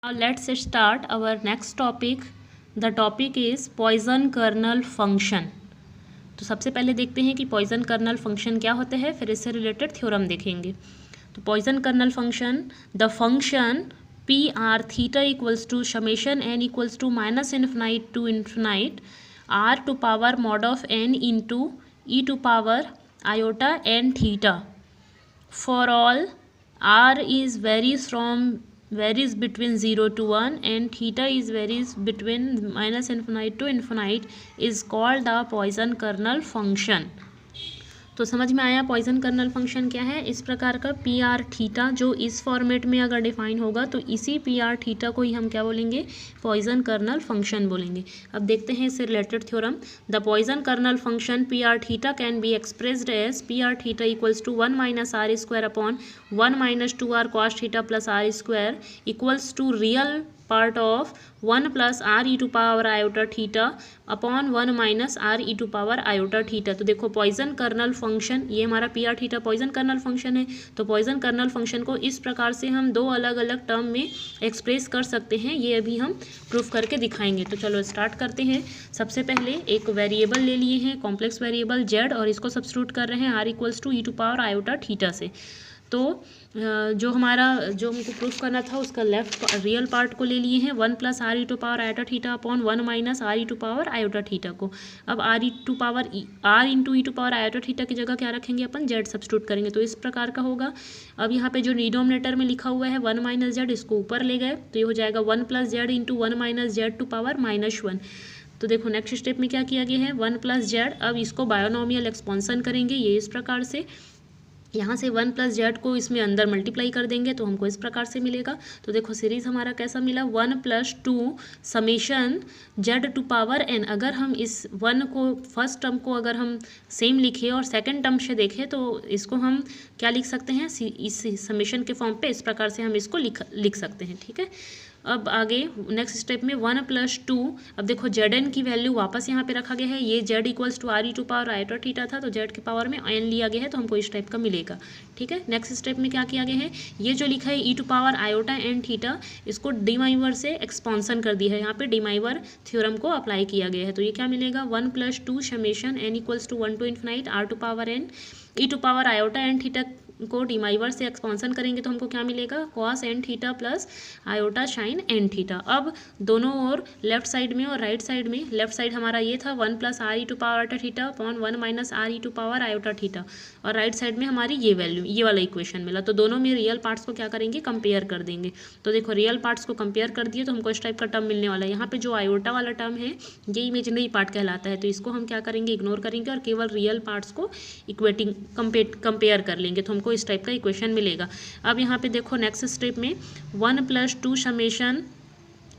Now let's start our next topic. The topic is Poisson kernel function. तो सबसे पहले देखते हैं कि पॉइजन कर्नल फंक्शन क्या होते हैं, फिर इससे रिलेटेड थ्योरम देखेंगे. तो Poisson kernel function, the function p r theta equals to summation n equals to minus infinite to infinite r to power mod of n into e to power iota n theta for all r is varies between 0 to 1 and theta is varies between minus infinite to infinite is called the Poisson kernel function. तो समझ में आया poison kernel function क्या है. इस प्रकार का P r theta जो इस फॉर्मेट में अगर डिफाइन होगा तो इसी पी आर थीटा को ही हम क्या बोलेंगे, पॉइजन कर्नल फंक्शन बोलेंगे. अब देखते हैं इससे related theorem. The Poisson kernel function p r theta can be expressed as p r theta equals to 1 minus r square upon 1 minus 2 r cos theta plus r square equals to real part of 1 plus r e to power iota theta upon 1 minus r e to power iota theta. तो देखो Poisson kernel function, ये हमारा p r theta Poisson kernel function है. तो Poisson kernel function को इस प्रकार से हम दो अलग अलग टर्म में एक्सप्रेस कर सकते हैं. ये अभी हम प्रूफ करके दिखाएंगे. तो चलो स्टार्ट करते हैं. सबसे पहले एक वेरिएबल ले लिए हैं, कॉम्प्लेक्स वेरिएबल जेड, और इसको सब्स्टिट्यूट कर रहे हैं r equals to e to power iota theta से. तो जो हमको प्रूफ करना था उसका लेफ्ट रियल पार्ट को ले लिए हैं 1 plus r e to power iota theta upon 1 minus r e to power iota theta को. अब r into e to power iota theta की जगह क्या रखेंगे, अपन जेड सब्स्टिट्यूट करेंगे. तो इस प्रकार का होगा. अब यहाँ पे जो डिनोमिनेटर में लिखा हुआ है 1 माइनस जेड, इसको ऊपर ले गए तो ये हो जाएगा 1 plus z into 1 minus z to power -1. तो देखो नेक्स्ट स्टेप में क्या किया गया है, 1 प्लस जेड. अब इसको बायोनोमियल एक्सपांसन करेंगे, ये इस प्रकार से यहाँ से 1 प्लस जेड को इसमें अंदर मल्टीप्लाई कर देंगे तो हमको इस प्रकार से मिलेगा. तो देखो सीरीज हमारा कैसा मिला, 1 plus 2 summation z to power n. अगर हम इस 1 को फर्स्ट टर्म को अगर हम सेम लिखे और सेकंड टर्म से देखें तो इसको हम क्या लिख सकते हैं, इस समेशन के फॉर्म पे इस प्रकार से हम इसको लिख सकते हैं. ठीक है. अब आगे नेक्स्ट स्टेप में 1 प्लस 2. अब देखो जेड एन की वैल्यू वापस यहाँ पे रखा गया है. ये z equals to r e to power iota theta था, तो जेड की पावर में एन लिया गया है, तो हमको इस टाइप का मिलेगा. ठीक है. नेक्स्ट स्टेप में क्या किया गया है, ये जो लिखा है e to power iota n theta, इसको डीमाइवर से एक्सपांसन कर दिया है. यहाँ पे डीमाइवर थ्योरम को अप्लाई किया गया है. तो ये क्या मिलेगा, 1 plus 2 summation n equals to 1 to infinite r to power n e to power iota n theta को डीमाइवर से एक्सपांसन करेंगे तो हमको क्या मिलेगा, cos n theta plus iota sine n theta. अब दोनों ओर लेफ्ट साइड में और राइट साइड में, लेफ्ट साइड हमारा ये था 1 plus r e to power iota theta upon 1 minus r e to power iota theta, और राइट साइड में हमारी ये वैल्यू, ये वाला इक्वेशन मिला. तो दोनों में रियल पार्ट्स को क्या करेंगे, कंपेयर कर देंगे. तो देखो रियल पार्ट्स को कंपेयर कर दिए तो हमको इस टाइप का टर्म मिलने वाला है. यहाँ पे जो आयोटा वाला टर्म है ये इमेजिनरी पार्ट कहलाता है, तो इसको हम क्या करेंगे, इग्नोर करेंगे और केवल रियल पार्ट्स को इक्वेटिंग कंपेयर कर लेंगे. तो हमको इस टाइप का इक्वेशन मिलेगा. अब यहाँ पे देखो नेक्स्ट स्टेप में 1 plus 2 summation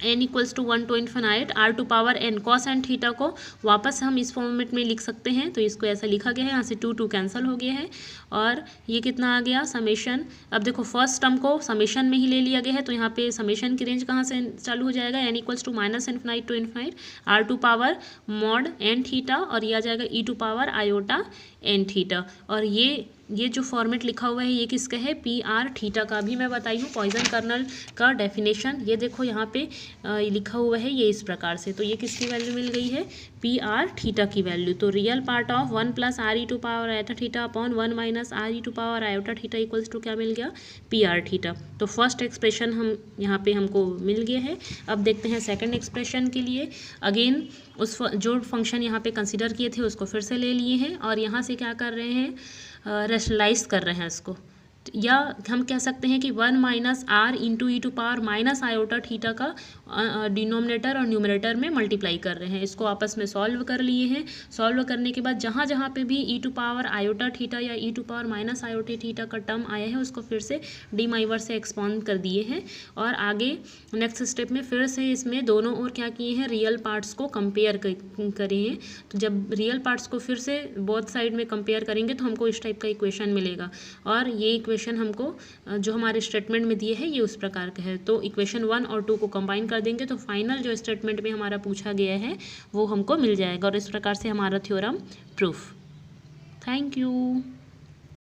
n equals to 1 to infinite r to power n cos n theta को वापस हम इस फॉर्मेट में लिख सकते हैं. तो इसको ऐसा लिखा गया है, यहाँ से 2 कैंसिल हो गया है और ये कितना आ गया समेशन. अब देखो फर्स्ट टर्म को समेशन में ही ले लिया गया है, तो यहाँ पे समेशन की रेंज कहाँ से चालू हो जाएगा, n equals to minus infinite to infinite r to power mod n theta, और ये आ जाएगा e to power iota n theta. और ये जो फॉर्मेट लिखा हुआ है ये किसका है, पी आर थीटा का. भी मैं बताई हूँ पॉइजन कर्नल का डेफिनेशन, ये देखो यहाँ पे लिखा हुआ है ये इस प्रकार से. तो ये किसकी वैल्यू मिल गई है, पी आर थीटा की वैल्यू. तो real part of 1 plus r e to power iota theta upon 1 minus r e to power iota theta equals to क्या मिल गया, पी आर थीटा. तो फर्स्ट एक्सप्रेशन हम यहाँ पे हमको मिल गया है. अब देखते हैं सेकंड एक्सप्रेशन के लिए. अगेन उस जो फंक्शन यहाँ पे कंसिडर किए थे उसको फिर से ले लिए हैं और यहाँ से क्या कर रहे हैं, रेशनलाइज कर रहे हैं इसको. या हम कह सकते हैं कि 1 minus r into e to power minus iota theta का डिनोमिनेटर और न्यूमरेटर में मल्टीप्लाई कर रहे हैं. इसको आपस में सॉल्व कर लिए हैं. सॉल्व करने के बाद जहाँ जहाँ पे भी e to power iota theta या e to power minus iota theta का टर्म आया है उसको फिर से डीमाइवर से एक्सपांड कर दिए हैं. और आगे नेक्स्ट स्टेप में फिर से इसमें दोनों ओर क्या किए हैं, रियल पार्ट्स को कंपेयर करे हैं. तो जब रियल पार्ट्स को फिर से बोथ साइड में कंपेयर करेंगे तो हमको इस टाइप का इक्वेशन मिलेगा. और ये इक्वेशन हमको जो हमारे स्टेटमेंट में दिए हैं ये उस प्रकार का है. तो इक्वेशन 1 और 2 को कंबाइन कर देंगे तो फाइनल जो स्टेटमेंट में हमारा पूछा गया है वो हमको मिल जाएगा. और इस प्रकार से हमारा थ्योरम प्रूफ. Thank you.